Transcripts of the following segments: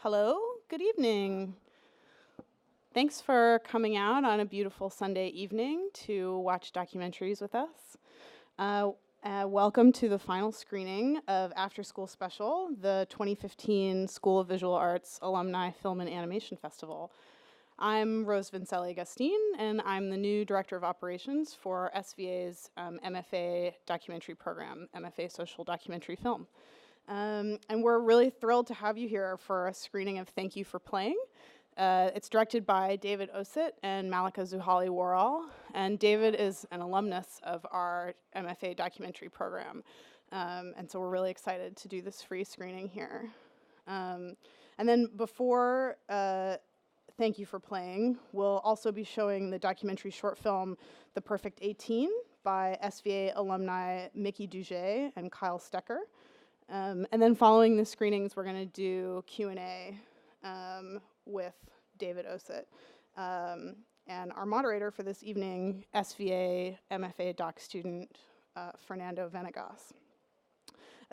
Hello, good evening. Thanks for coming out on a beautiful Sunday evening to watch documentaries with us. Welcome to the final screening of After School Special, the 2015 School of Visual Arts Alumni Film and Animation Festival. I'm Rose Vincelli-Gustine, and I'm the new Director of Operations for SVA's MFA documentary program, MFA Social Documentary Film. And we're really thrilled to have you here for a screening of Thank You for Playing. It's directed by David Osit and Malika Zouhali-Worrall, and David is an alumnus of our MFA documentary program. And so we're really excited to do this free screening here. And then before Thank You for Playing, we'll also be showing the documentary short film The Perfect 18 by SVA alumni Mickey Duzyj and Kyle Stecker. And then following the screenings, we're going to do Q&A with David Osit. And our moderator for this evening, SVA MFA doc student Fernando Venegas.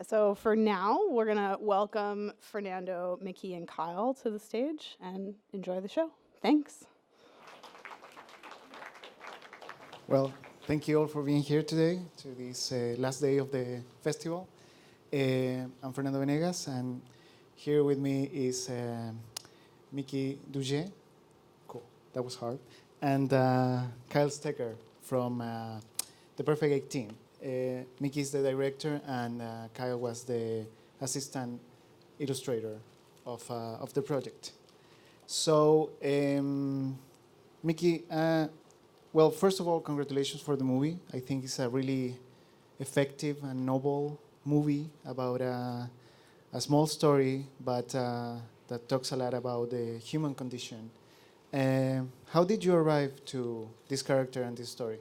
So for now, we're going to welcome Fernando, Mickey, and Kyle to the stage and enjoy the show. Thanks. Well, thank you all for being here today to this last day of the festival. I'm Fernando Venegas, and here with me is Mickey Duzyj. Cool, that was hard. And Kyle Stecker from The Perfect 18. Mickey is the director, and Kyle was the assistant illustrator of the project. So, Mickey, well, first of all, congratulations for the movie. I think it's a really effective and noble movie about a small story, but that talks a lot about the human condition. How did you arrive to this character and this story?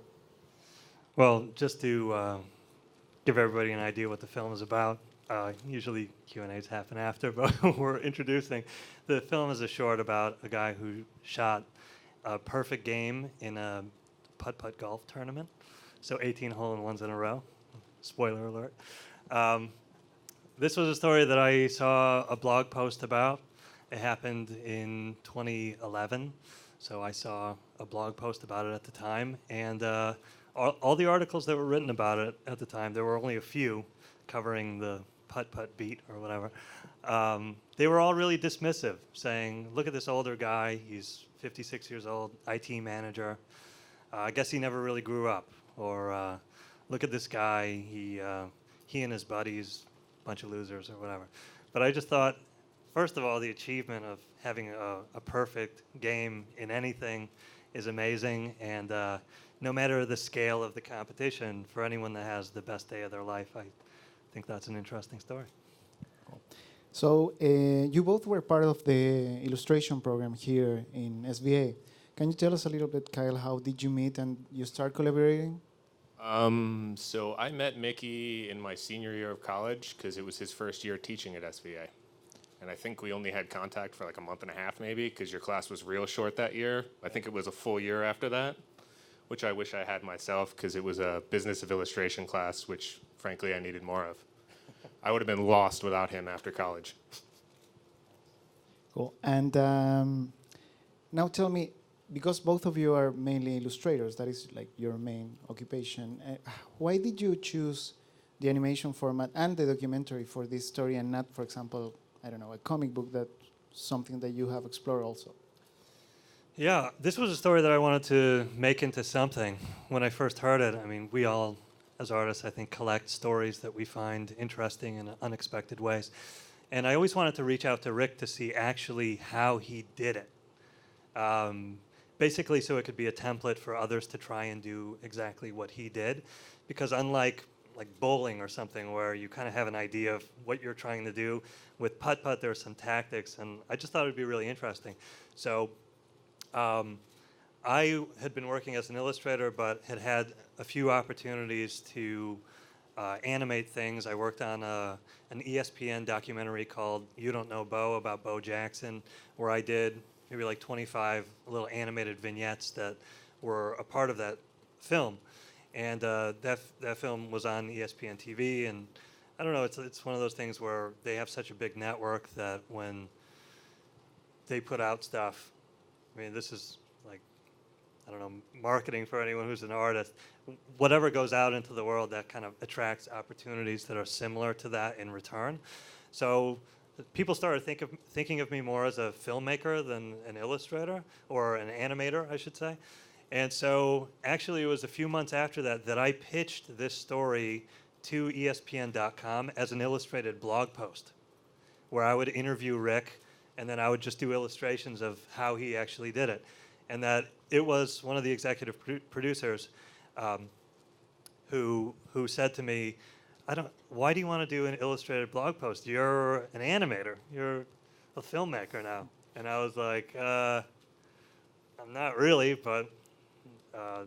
Well, just to give everybody an idea what the film is about, usually Q&As happen after, but we're introducing. The film is a short about a guy who shot a perfect game in a putt-putt golf tournament, so 18 hole-in-ones in a row. Spoiler alert. This was a story that I saw a blog post about. It happened in 2011, so I saw a blog post about it at the time, and all the articles that were written about it at the time, there were only a few covering the putt-putt beat or whatever. They were all really dismissive, saying, look at this older guy, he's 56 years old, IT manager. I guess he never really grew up. Or look at this guy, he and his buddies, bunch of losers or whatever. But I just thought, first of all, the achievement of having a perfect game in anything is amazing, and no matter the scale of the competition, for anyone that has the best day of their life, I think that's an interesting story. Cool. So you both were part of the illustration program here in SVA. Can you tell us a little bit, Kyle, how did you meet and you start collaborating? So I met Mickey in my senior year of college because it was his first year teaching at SVA. And I think we only had contact for like a month and a half maybe because your class was real short that year. I think it was a full year after that, which I wish I had myself because it was a business of illustration class, which frankly I needed more of. I would have been lost without him after college. Cool. And now tell me, because both of you are mainly illustrators, that is like your main occupation, why did you choose the animation format and the documentary for this story and not, for example, I don't know, a comic book, that's something that you have explored also? Yeah, this was a story that I wanted to make into something. When I first heard it, I mean, we all, as artists, I think, collect stories that we find interesting in unexpected ways. And I always wanted to reach out to Rick to see actually how he did it. Basically, so it could be a template for others to try and do exactly what he did. Because unlike bowling or something where you kind of have an idea of what you're trying to do, with putt-putt there's some tactics, and I just thought it would be really interesting. So I had been working as an illustrator, but had had a few opportunities to animate things. I worked on an ESPN documentary called You Don't Know Bo, about Bo Jackson, where I did maybe like 25 little animated vignettes that were a part of that film. And that film was on ESPN TV, and I don't know, it's one of those things where they have such a big network that when they put out stuff. I mean, this is like, I don't know, marketing for anyone who's an artist. Whatever goes out into the world, that kind of attracts opportunities that are similar to that in return. So people started thinking of me more as a filmmaker than an illustrator, or an animator, I should say. And so actually it was a few months after that I pitched this story to ESPN.com as an illustrated blog post, where I would interview Rick, and then I would just do illustrations of how he actually did it. And that it was one of the executive producers who said to me, why do you want to do an illustrated blog post? You're an animator. You're a filmmaker now. And I was like, I'm not really, but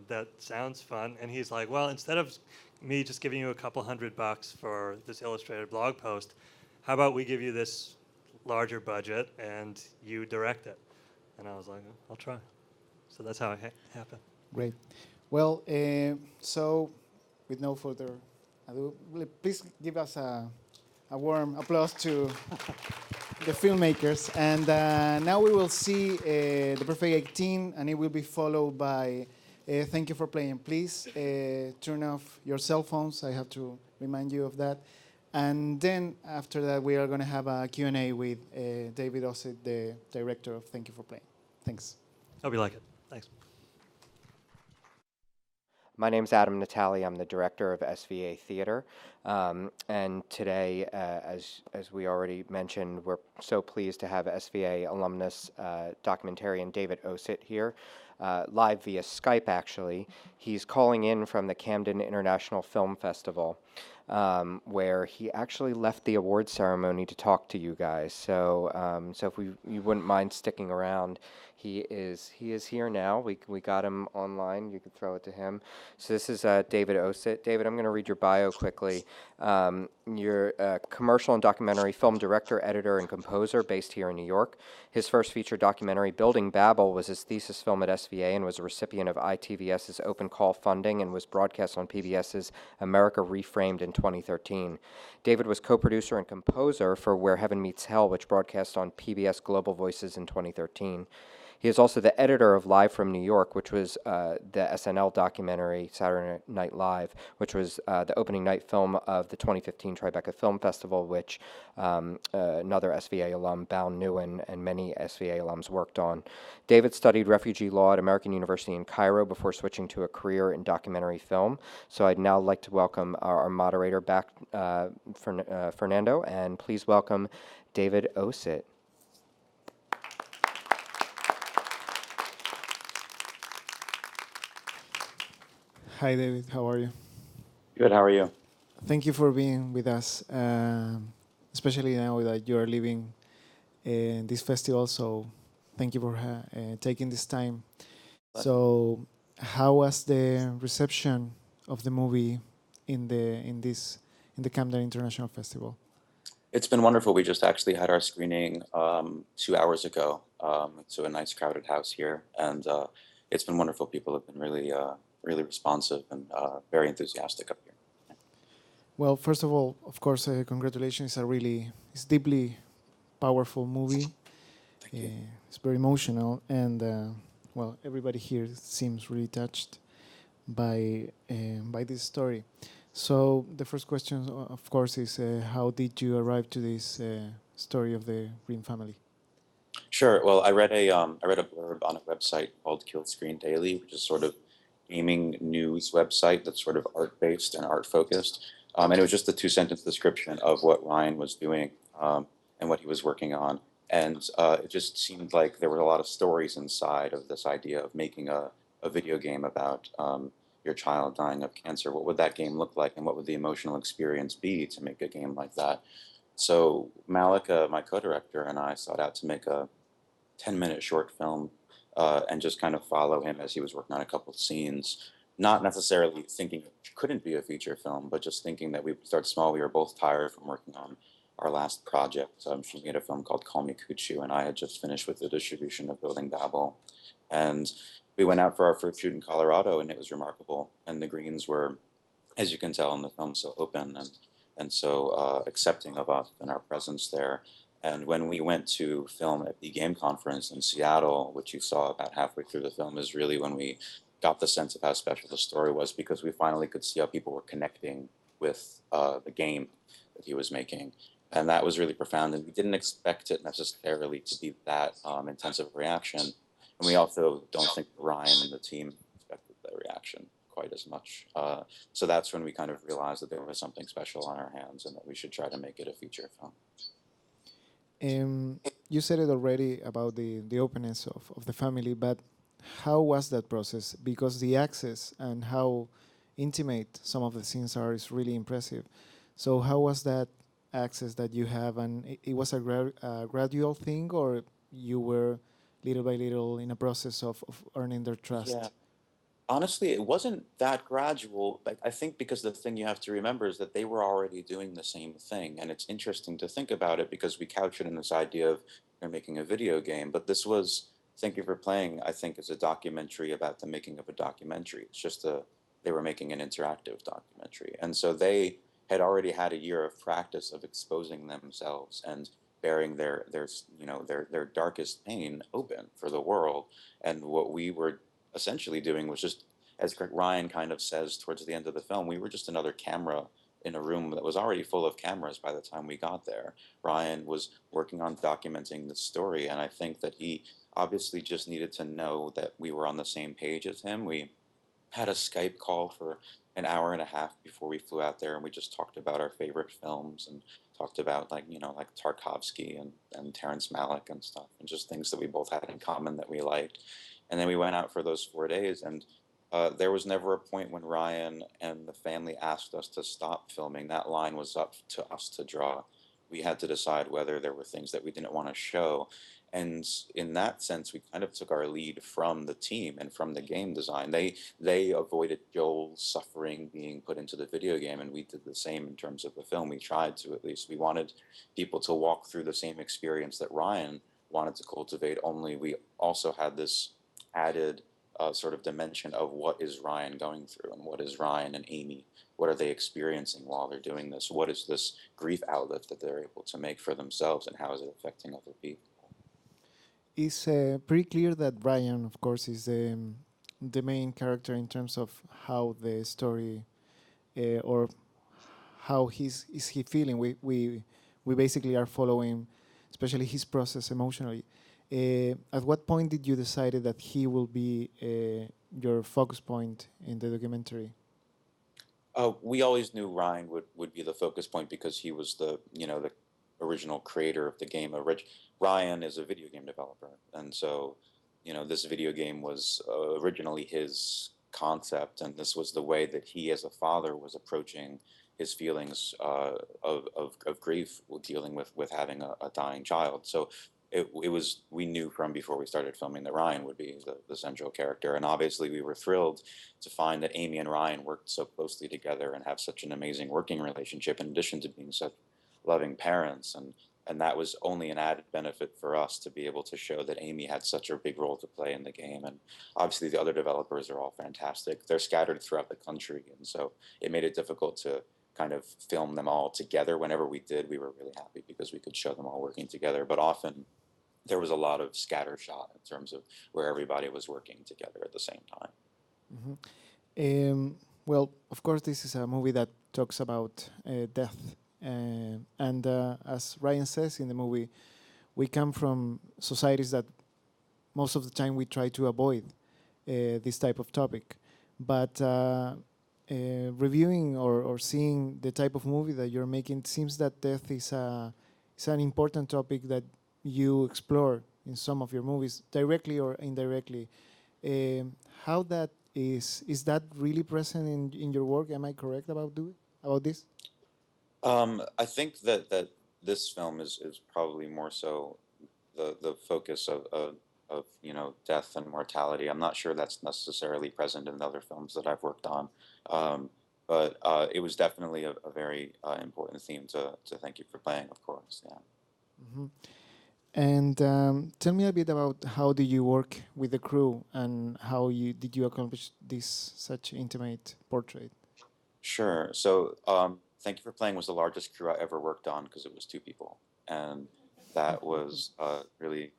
that sounds fun. And he's like, well, instead of me just giving you a couple $100 for this illustrated blog post, how about we give you this larger budget and you direct it? And I was like, I'll try. So that's how it happened. Great. Well, so with no further ado, please give us a warm applause to the filmmakers. And now we will see the Perfect 18, and it will be followed by Thank You for Playing. Please turn off your cell phones. I have to remind you of that. And then after that, we are going to have a Q&A with David Osit, the director of Thank You for Playing. Thanks. Hope you like it. Thanks. My name's Adam Natali. I'm the director of SVA Theater. And today, as we already mentioned, we're so pleased to have SVA alumnus documentarian David Osit here, live via Skype, actually. He's calling in from the Camden International Film Festival, where he actually left the award ceremony to talk to you guys. So if you wouldn't mind sticking around, he is here now. We got him online. You can throw it to him. So this is David Osit. David, I'm going to read your bio quickly. You're a commercial and documentary film director, editor, and composer based here in New York. His first feature documentary, Building Babel, was his thesis film at SVA and was a recipient of ITVS's open call funding and was broadcast on PBS's America Reframed in 2013. David was co-producer and composer for Where Heaven Meets Hell, which broadcast on PBS Global Voices in 2013. He is also the editor of Live from New York, which was the SNL documentary, Saturday Night Live, which was the opening night film of the 2015 Tribeca Film Festival, which another SVA alum, Bao Nguyen, and many SVA alums worked on. David studied refugee law at American University in Cairo before switching to a career in documentary film. So I'd now like to welcome our moderator back, Fernando, and please welcome David Osit. Hi, David. How are you? Good. How are you? Thank you for being with us, especially now that you are leaving this festival. So thank you for taking this time. So how was the reception of the movie in the Camden International Festival? It's been wonderful. We just actually had our screening 2 hours ago. To a nice crowded house here, and it's been wonderful. People have been really responsive and very enthusiastic up here. Well, first of all, of course, congratulations. It's deeply powerful movie. Thank you. It's very emotional, and well, everybody here seems really touched by this story. So the first question, of course, is how did you arrive to this story of the Green family? Sure. Well, I read a blurb on a website called Kill Screen Daily, which is sort of gaming news website that's sort of art-based and art-focused. And it was just a 2-sentence description of what Ryan was doing and what he was working on. And it just seemed like there were a lot of stories inside of this idea of making a video game about your child dying of cancer. What would that game look like, and what would the emotional experience be to make a game like that? So Malika, my co-director, and I sought out to make a 10-minute short film and just kind of follow him as he was working on a couple of scenes, not necessarily thinking it couldn't be a feature film, but just thinking that we would start small. We were both tired from working on our last project. She made a film called Call Me Cuckoo, and I had just finished with the distribution of Building Babel. And we went out for our first shoot in Colorado, and it was remarkable. And the Greens were, as you can tell in the film, so open and so accepting of us and our presence there. And when we went to film at the game conference in Seattle, which you saw about halfway through the film, is really when we got the sense of how special the story was, because we finally could see how people were connecting with the game that he was making. And that was really profound. And we didn't expect it necessarily to be that intensive reaction. And we also don't think Ryan and the team expected that reaction quite as much. So that's when we kind of realized that there was something special on our hands and that we should try to make it a feature film. You said it already about the openness of the family, but how was that process? Because the access and how intimate some of the scenes are is really impressive. So how was that access that you have? And it was a gradual thing, or you were little by little in a process of earning their trust? Yeah. Honestly, it wasn't that gradual. I think because the thing you have to remember is that they were already doing the same thing. And it's interesting to think about it because we couch it in this idea of they're making a video game. But this was, Thank You for Playing, I think, is a documentary about the making of a documentary. It's just they were making an interactive documentary. And so they had already had a year of practice of exposing themselves and bearing their darkest pain open for the world. And what we were essentially doing was just, as Ryan kind of says towards the end of the film, we were just another camera in a room that was already full of cameras by the time we got there. Ryan was working on documenting the story, and I think that he obviously just needed to know that we were on the same page as him. We had a Skype call for an hour and a half before we flew out there, and we just talked about our favorite films and talked about like Tarkovsky and Terrence Malick and stuff, and just things that we both had in common that we liked. And then we went out for those 4 days, and there was never a point when Ryan and the family asked us to stop filming. That line was up to us to draw. We had to decide whether there were things that we didn't want to show. And in that sense, we kind of took our lead from the team and from the game design. They avoided Joel's suffering being put into the video game, and we did the same in terms of the film. We tried to, at least. We wanted people to walk through the same experience that Ryan wanted to cultivate, only we also had this added sort of dimension of what is Ryan going through, and what is Ryan and Amy, what are they experiencing while they're doing this? What is this grief outlet that they're able to make for themselves, and how is it affecting other people? It's pretty clear that Ryan, of course, is the main character in terms of how the story or how is he feeling. We basically are following, especially his process emotionally. At what point did you decide that he will be your focus point in the documentary? We always knew Ryan would be the focus point because he was the original creator of the game. Ryan is a video game developer, and so this video game was originally his concept, and this was the way that he, as a father, was approaching his feelings of grief, dealing with having a dying child. So we knew from before we started filming that Ryan would be the central character, and obviously we were thrilled to find that Amy and Ryan worked so closely together and have such an amazing working relationship, in addition to being such loving parents, and that was only an added benefit for us to be able to show that Amy had such a big role to play in the game. And obviously the other developers are all fantastic. They're scattered throughout the country, and so it made it difficult to kind of film them all together. Whenever we did, we were really happy because we could show them all working together, but often there was a lot of scatter shot in terms of where everybody was working together at the same time. Mm-hmm. Well, of course, this is a movie that talks about death. And as Ryan says in the movie, we come from societies that most of the time we try to avoid this type of topic. But reviewing or seeing the type of movie that you're making, it seems that death is an important topic that you explore in some of your movies, directly or indirectly. How that is that really present in your work? Am I correct about this? I think that this film is probably more so the focus of death and mortality. I'm not sure that's necessarily present in the other films that I've worked on, but it was definitely a very important theme to Thank You for Playing, of course. Yeah. Mm-hmm. And tell me a bit about how do you work with the crew and how did you accomplish this such intimate portrait? Sure. So Thank You for Playing was the largest crew I ever worked on because it was 2 people. And that was really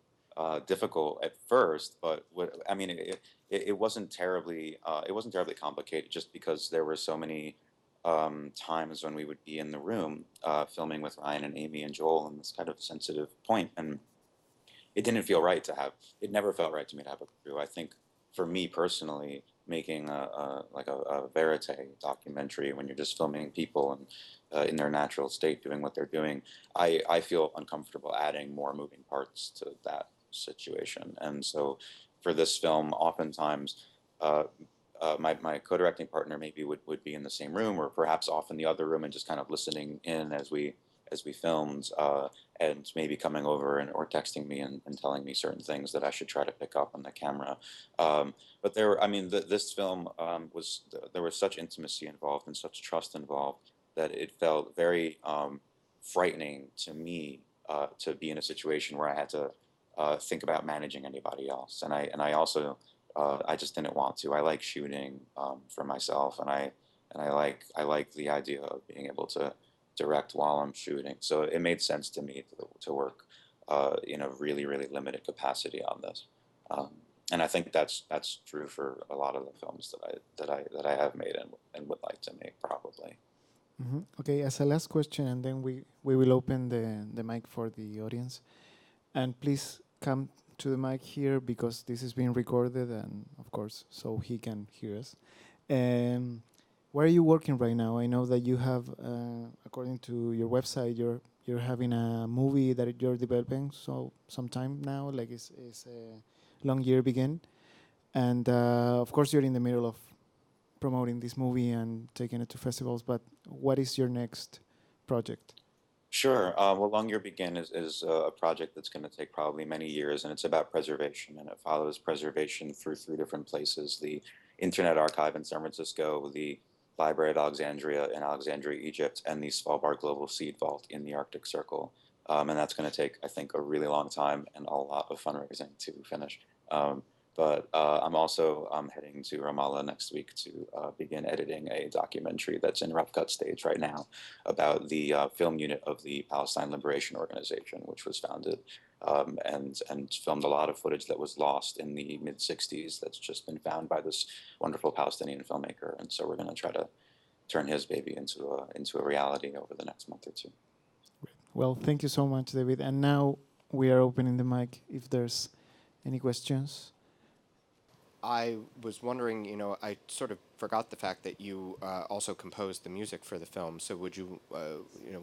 difficult at first, but I mean, it wasn't terribly complicated, just because there were so many times when we would be in the room filming with Ryan and Amy and Joel in this kind of sensitive point, and it didn't feel right to have. It never felt right to me to have a crew. I think for me personally, making a verite documentary when you're just filming people and in their natural state doing what they're doing, I feel uncomfortable adding more moving parts to that situation. And so for this film, oftentimes my co-directing partner maybe would be in the same room, or perhaps off in the other room, and just kind of listening in as we filmed, and maybe coming over or texting me and telling me certain things that I should try to pick up on the camera. But I mean, this film there was such intimacy involved and such trust involved that it felt very frightening to me to be in a situation where I had to think about managing anybody else. And I also I just didn't want to. I like shooting for myself, and I like the idea of being able to direct while I'm shooting. So it made sense to me to work in a really, really limited capacity on this. And I think that's true for a lot of the films that I have made and would like to make, probably. Okay, as a last question, and then we will open the mic for the audience. And please come to the mic here, because this is being recorded, and of course, so he can hear us. Where are you working right now? I know that you have, according to your website, you're having a movie that you're developing. So sometime now, like is a long year begin, and of course you're in the middle of promoting this movie and taking it to festivals. But what is your next project? Sure. Well, Long Year Begin is a project that's going to take probably many years, and it's about preservation, and it follows preservation through 3 different places: the Internet Archive in San Francisco, the Library of Alexandria in Alexandria, Egypt, and the Svalbard Global Seed Vault in the Arctic Circle. And that's going to take, I think, a really long time and a lot of fundraising to finish. But I'm also heading to Ramallah next week to begin editing a documentary that's in rough cut stage right now about the film unit of the Palestine Liberation Organization, which was founded and filmed a lot of footage that was lost in the mid-'60s that's just been found by this wonderful Palestinian filmmaker. And so we're going to try to turn his baby into a reality over the next month or two. Well, thank you so much, David. And now we are opening the mic if there's any questions. I was wondering, I sort of forgot the fact that you also composed the music for the film. So would you,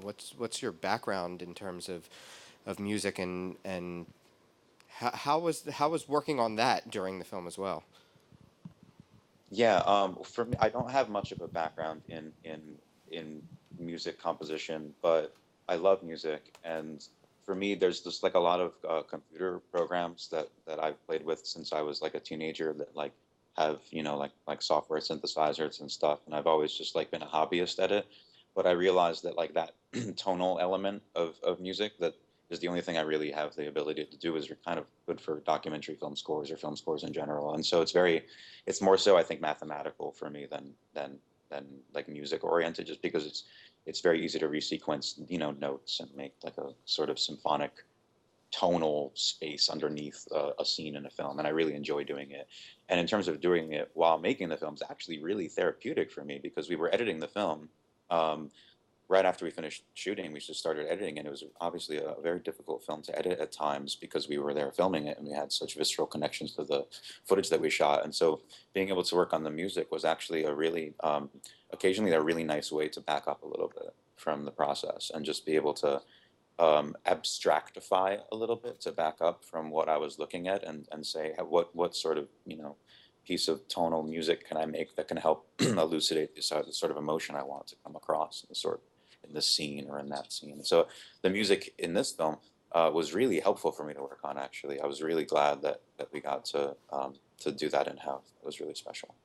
what's your background in terms of music, and how was working on that during the film as well? Yeah, for me, I don't have much of a background in music composition, but I love music, and for me, there's just like a lot of computer programs that I've played with since I was like a teenager that like have like software synthesizers and stuff, and I've always just like been a hobbyist at it. But I realized that like that tonal element of music that is the only thing I really have the ability to do is kind of good for documentary film scores or film scores in general. And so it's more so I think mathematical for me than like music oriented, just because it's very easy to resequence, notes and make like a sort of symphonic tonal space underneath a scene in a film. And I really enjoy doing it. And in terms of doing it while making the film, it's actually really therapeutic for me, because we were editing the film. Right after we finished shooting, we just started editing, and it was obviously a very difficult film to edit at times because we were there filming it and we had such visceral connections to the footage that we shot. And so being able to work on the music was actually a really, occasionally a really nice way to back up a little bit from the process and just be able to abstractify a little bit, to back up from what I was looking at and say, what sort of, piece of tonal music can I make that can help elucidate the sort of emotion I want to come across in this scene or in that scene. So the music in this film was really helpful for me to work on, actually. I was really glad that we got to do that in-house. It was really special.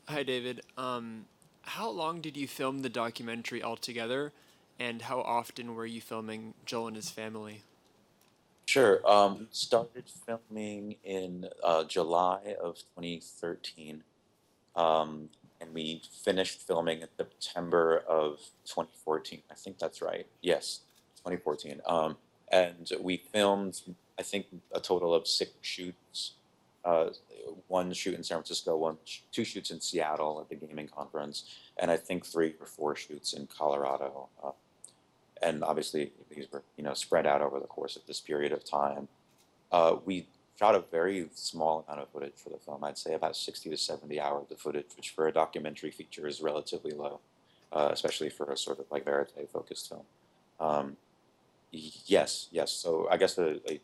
Hi, David. How long did you film the documentary altogether, and how often were you filming Joel and his family? Sure. Started filming in July of 2013. and we finished filming in September of 2014. I think that's right. Yes, 2014. And we filmed, I think, a total of 6 shoots. One shoot in San Francisco, 2 shoots in Seattle at the gaming conference, and I think 3 or 4 shoots in Colorado. And obviously, these were spread out over the course of this period of time. We shot a very small amount of footage for the film. I'd say about 60 to 70 hours of footage, which for a documentary feature is relatively low, especially for a sort of like verite-focused film. Yes. So I guess a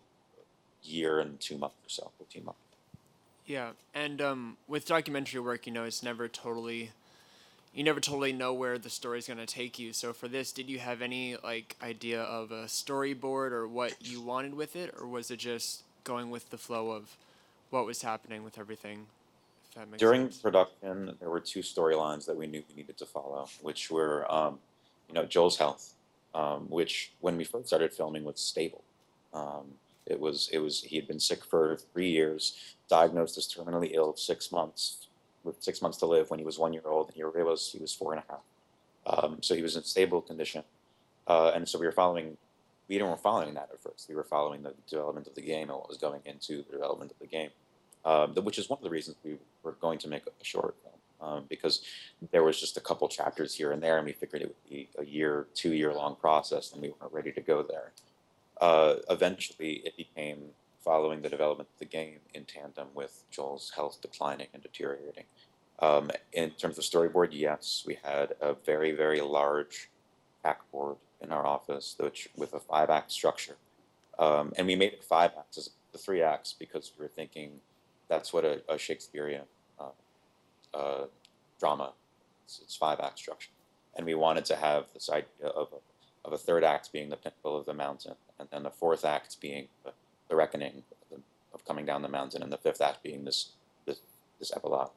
year and 2 months or so, 15 months. Yeah, and with documentary work, it's never totally, you never totally know where the story's gonna take you. So for this, did you have any idea of a storyboard or what you wanted with it, or was it just going with the flow of what was happening with everything? If that makes During sense. production, there were 2 storylines that we knew we needed to follow, which were, Joel's health, which when we first started filming was stable. He had been sick for 3 years, diagnosed as terminally ill, 6 months, with 6 months to live when he was 1 year old, and he was 4.5. So he was in stable condition, and so we weren't following that at first. We were following the development of the game and what was going into the development of the game, which is one of the reasons we were going to make a short film, because there was just a couple chapters here and there, and we figured it would be a 2 year long process, and we weren't ready to go there. Eventually, it became following the development of the game in tandem with Joel's health declining and deteriorating. In terms of storyboard, yes, we had a very, very large backboard in our office, which with a 5-act structure, and we made it 5 acts as the 3 acts because we were thinking that's what a Shakespearean drama. It's 5-act structure, and we wanted to have this idea of a 3rd act being the pinnacle of the mountain, and then the 4th act being the reckoning of coming down the mountain, and the 5th act being this epilogue,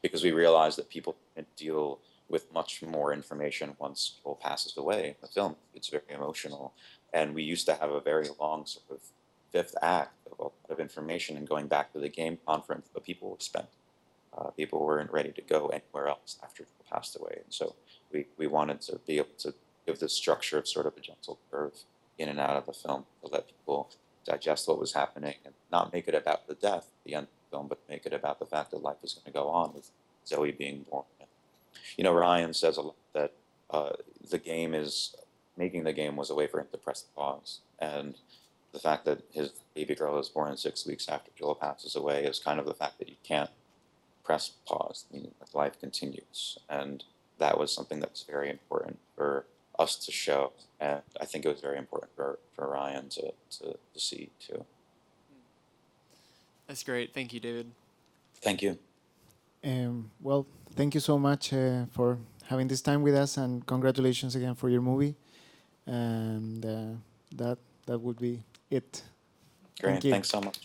because we realized that people can deal with much more information once Joel passes away in the film. It's very emotional, and we used to have a very long sort of 5th act of a lot of information and going back to the game conference, but people were spent. People weren't ready to go anywhere else after Joel passed away, and so we wanted to be able to give this structure of sort of a gentle curve in and out of the film to let people digest what was happening and not make it about the death at the end of the film, but make it about the fact that life is going to go on with Zoe being born. Ryan says a lot that making the game was a way for him to press pause, and the fact that his baby girl is born 6 weeks after Joel passes away is kind of the fact that you can't press pause, meaning that life continues, and that was something that was very important for us to show, and I think it was very important for Ryan to see too. That's great. Thank you, David. Thank you. Well, thank you so much for having this time with us, and congratulations again for your movie. And that would be it. Great. Thank you. Thanks so much.